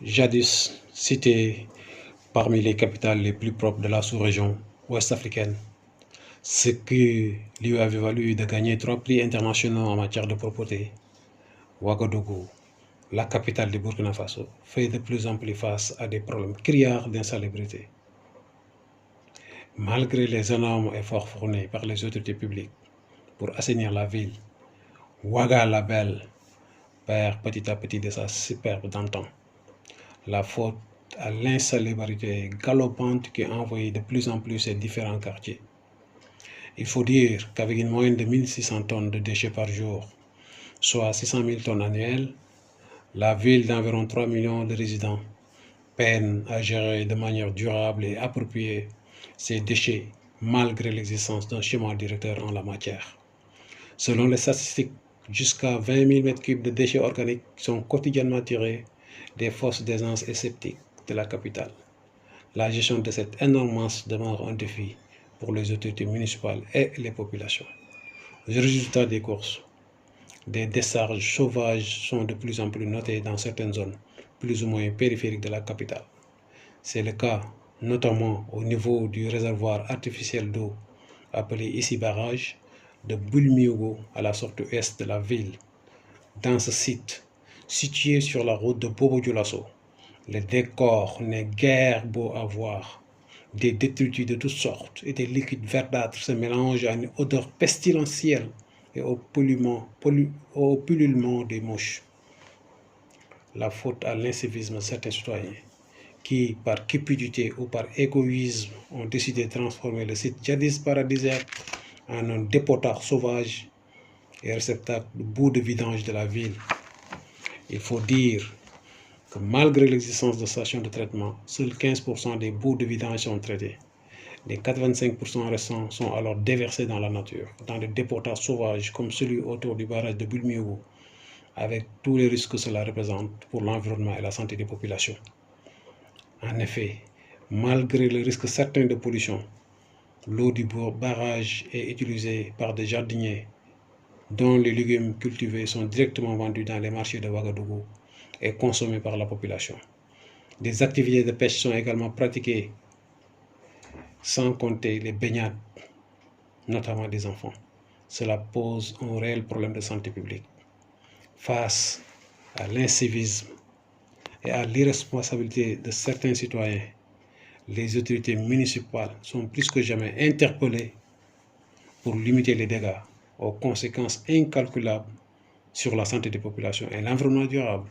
jadis citée parmi les capitales les plus propres de la sous-région ouest-africaine, ce qui lui avait valu de gagner 3 prix internationaux en matière de propreté. Ouagadougou, la capitale du Burkina Faso, fait de plus en plus face à des problèmes criards d'insalubrité. Malgré les énormes efforts fournis par les autorités publiques pour assainir la ville, Ouaga la Belle perd petit à petit de sa superbe d'antan. La faute à l'insalubrité galopante qui envahit de plus en plus ces différents quartiers. Il faut dire qu'avec une moyenne de 1600 tonnes de déchets par jour, soit 600 000 tonnes annuelles, la ville d'environ 3 millions de résidents peine à gérer de manière durable et appropriée ces déchets malgré l'existence d'un schéma directeur en la matière. Selon les statistiques, jusqu'à 20 000 m3 de déchets organiques sont quotidiennement tirés des fosses d'aisance et septiques de la capitale. La gestion de cette énorme masse demeure un défi pour les autorités municipales et les populations. Le résultat des courses, des décharges sauvages sont de plus en plus notés dans certaines zones plus ou moins périphériques de la capitale. C'est le cas notamment au niveau du réservoir artificiel d'eau appelé ici barrage de Bulmiogo à la sortie ouest de la ville. Dans ce site, situé sur la route de Bobo-Dioulasso, le décor n'est guère beau à voir. Des détritus de toutes sortes et des liquides verdâtres se mélangent à une odeur pestilentielle et au pullulement des mouches. La faute à l'incivisme de certains citoyens qui, par cupidité ou par égoïsme, ont décidé de transformer le site jadis paradisiaque en un dépotoir sauvage et réceptacle de boue de vidange de la ville. Il faut dire que malgré l'existence de stations de traitement, seuls 15% des boues de vidange sont traitées. Les 85% restants sont alors déversés dans la nature, dans des dépotoirs sauvages comme celui autour du barrage de Bulmiogo, avec tous les risques que cela représente pour l'environnement et la santé des populations. En effet, malgré le risque certain de pollution, l'eau du barrage est utilisée par des jardiniers dont les légumes cultivés sont directement vendus dans les marchés de Ouagadougou et consommés par la population. Des activités de pêche sont également pratiquées, sans compter les baignades, notamment des enfants. Cela pose un réel problème de santé publique. Face à l'incivisme et à l'irresponsabilité de certains citoyens, les autorités municipales sont plus que jamais interpellées pour limiter les dégâts aux conséquences incalculables sur la santé des populations et l'environnement durable.